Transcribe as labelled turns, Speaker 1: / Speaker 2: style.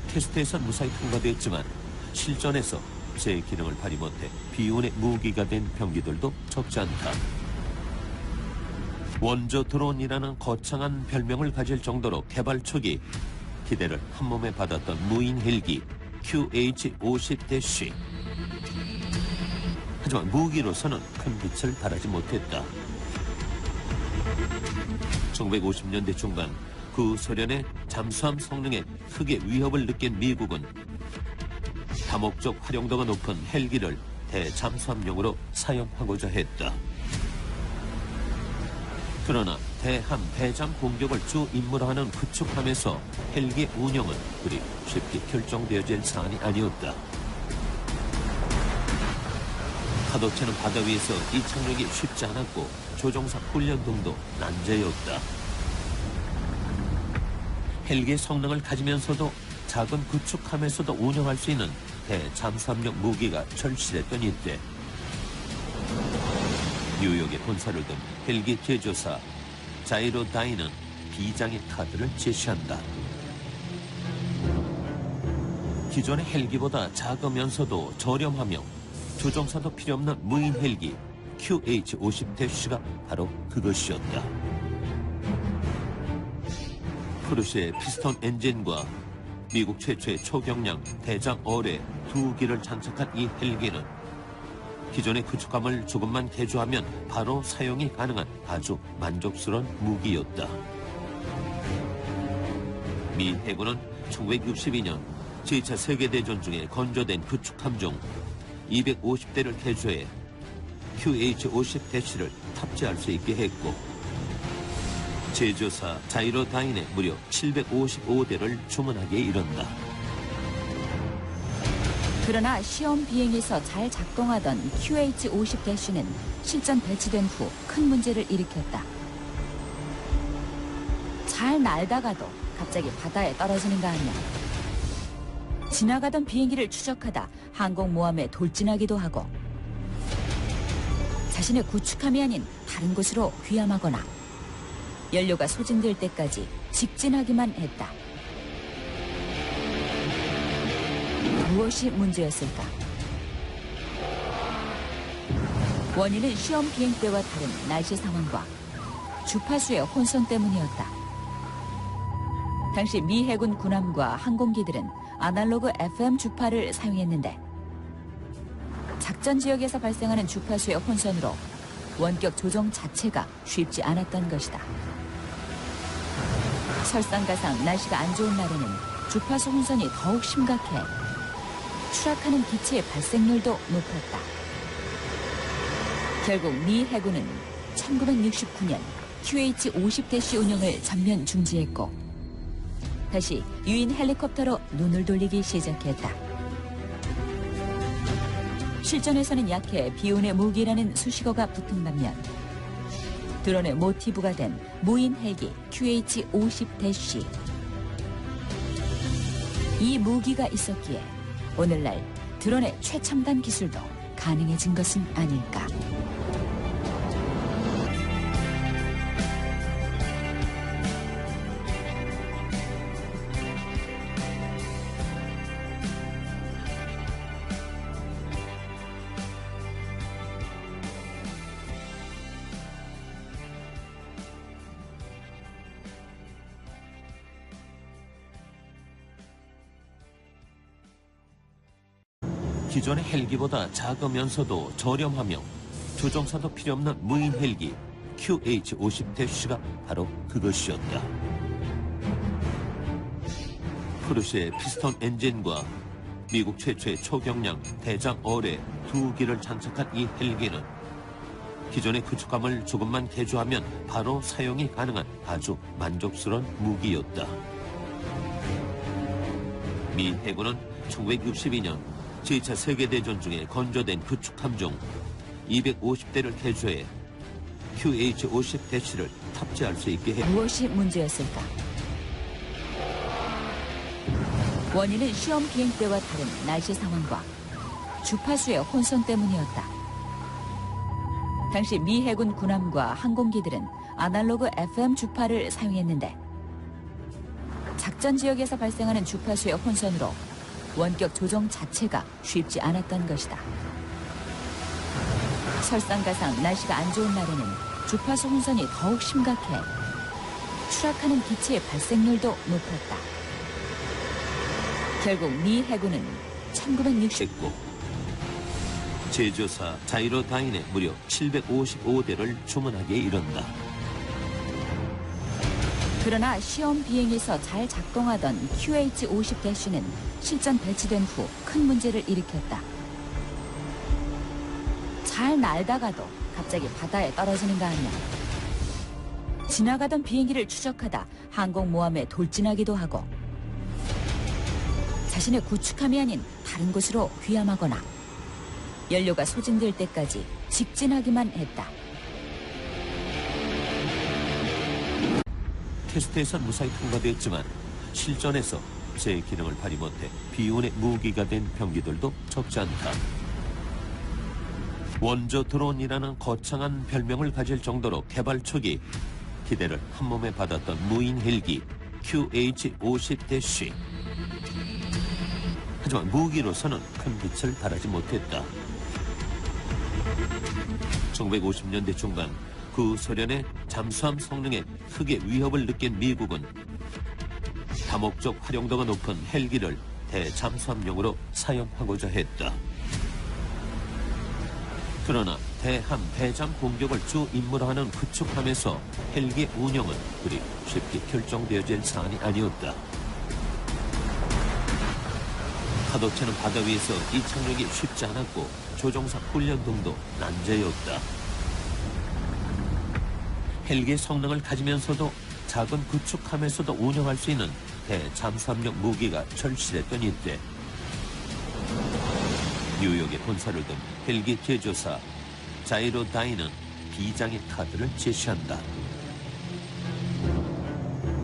Speaker 1: 테스트에선 무사히 통과되었지만 실전에서 제 기능을 발휘 못해 비운의 무기가 된 병기들도 적지 않다. 원조 드론이라는 거창한 별명을 가질 정도로 개발 초기 기대를 한몸에 받았던 무인 헬기 QH-50-C. 하지만 무기로서는 큰 빛을 발하지 못했다. 1950년대 중반 구소련의 잠수함 성능에 크게 위협을 느낀 미국은 다목적 활용도가 높은 헬기를 대잠수함용으로 사용하고자 했다. 그러나 대함, 대잠 공격을 주 임무로 하는 구축함에서 헬기 운영은 그리 쉽게 결정되어질 사안이 아니었다. 파도치는 바다 위에서 이착륙이 쉽지 않았고 조종사 훈련 등도 난제였다. 헬기의 성능을 가지면서도 작은 구축함에서도 운영할 수 있는 대잠수함용 무기가 절실했던 이때 뉴욕에 본사를 둔 헬기 제조사 자이로다인은 비장의 카드를 제시한다. 기존의 헬기보다 작으면서도 저렴하며 조종사도 필요 없는 무인 헬기 QH-50-C가 바로 그것이었다. 포르쉐의 피스톤 엔진과 미국 최초의 초경량 대장 어뢰 2기를 장착한 이 헬기는 기존의 구축함을 조금만 개조하면 바로 사용이 가능한 아주 만족스러운 무기였다. 미 해군은 1962년 제2차 세계대전 중에 건조된 구축함 중 250대를 개조해 QH-50-C를 탑재할 수 있게 했고 제조사 자이로다인에 무려 755대를 주문하기에 이른다.
Speaker 2: 그러나 시험 비행에서 잘 작동하던 QH-50-C는 실전 배치된 후 큰 문제를 일으켰다. 잘 날다가도 갑자기 바다에 떨어지는 거 아니야. 지나가던 비행기를 추적하다 항공모함에 돌진하기도 하고 자신의 구축함이 아닌 다른 곳으로 귀함하거나 연료가 소진될 때까지 직진하기만 했다. 무엇이 문제였을까? 원인은 시험 비행 때와 다른 날씨 상황과 주파수의 혼선 때문이었다. 당시 미 해군 군함과 항공기들은 아날로그 FM 주파를 사용했는데 작전 지역에서 발생하는 주파수의 혼선으로 원격 조정 자체가 쉽지 않았던 것이다. 설상가상 날씨가 안 좋은 날에는 주파수 혼선이 더욱 심각해 추락하는 기체의 발생률도 높았다. 결국 미 해군은 1969년 QH-50-C 운영을 전면 중지했고 다시 유인 헬리콥터로 눈을 돌리기 시작했다. 실전에서는 약해 비운의 무기라는 수식어가 붙은 반면 드론의 모티브가 된 무인 헬기 QH-50-C. 이 무기가 있었기에 오늘날 드론의 최첨단 기술도 가능해진 것은 아닐까.
Speaker 1: 기존의 헬기보다 작으면서도 저렴하며 조종사도 필요 없는 무인 헬기 QH-50-C가 바로 그것이었다. 포르쉐의 피스톤 엔진과 미국 최초의 초경량 대장 어뢰 2기를 장착한 이 헬기는 기존의 구축함을 조금만 개조하면 바로 사용이 가능한 아주 만족스러운 무기였다. 미 해군은 1962년 제2차 세계대전 중에 건조된 구축함 중 250대를 개조해 QH-50-C를 탑재할 수 있게 했다.
Speaker 2: 무엇이 문제였을까? 원인은 시험 비행 때와 다른 날씨 상황과 주파수의 혼선 때문이었다. 당시 미 해군 군함과 항공기들은 아날로그 FM 주파를 사용했는데 작전 지역에서 발생하는 주파수의 혼선으로 원격 조종 자체가 쉽지 않았던 것이다. 설상가상 날씨가 안 좋은 날에는 주파수 혼선이 더욱 심각해 추락하는 기체의 발생률도 높았다. 결국 미 해군은 1960
Speaker 1: 했고 제조사 자이로다인에 무려 755대를 주문하기에 이른다.
Speaker 2: 그러나 시험 비행에서 잘 작동하던 QH-50-는 실전 배치된 후 큰 문제를 일으켰다. 잘 날다가도 갑자기 바다에 떨어지는 거 아니야. 지나가던 비행기를 추적하다 항공모함에 돌진하기도 하고 자신의 구축함이 아닌 다른 곳으로 귀함하거나 연료가 소진될 때까지 직진하기만 했다.
Speaker 1: 테스트에선 무사히 통과되었지만 실전에서 제 기능을 발휘 못해 비운의 무기가 된 병기들도 적지 않다. 원조 드론이라는 거창한 별명을 가질 정도로 개발 초기 기대를 한몸에 받았던 무인 헬기 QH-50-. 하지만 무기로서는 큰 빛을 발하지 못했다. 1950년대 중반 그 소련의 잠수함 성능에 크게 위협을 느낀 미국은 다목적 활용도가 높은 헬기를 대잠수함용으로 사용하고자 했다. 그러나 대함, 대잠 공격을 주 임무로 하는 구축함에서 헬기 운영은 그리 쉽게 결정되어질 사안이 아니었다. 파도치는 바다 위에서 이착륙이 쉽지 않았고 조종사 훈련 등도 난제였다. 헬기의 성능을 가지면서도 작은 구축함에서도 운영할 수 있는 대잠수함용 무기가 절실했던 이때 뉴욕에 본사를 둔 헬기 제조사 자이로다인은 비장의 카드를 제시한다.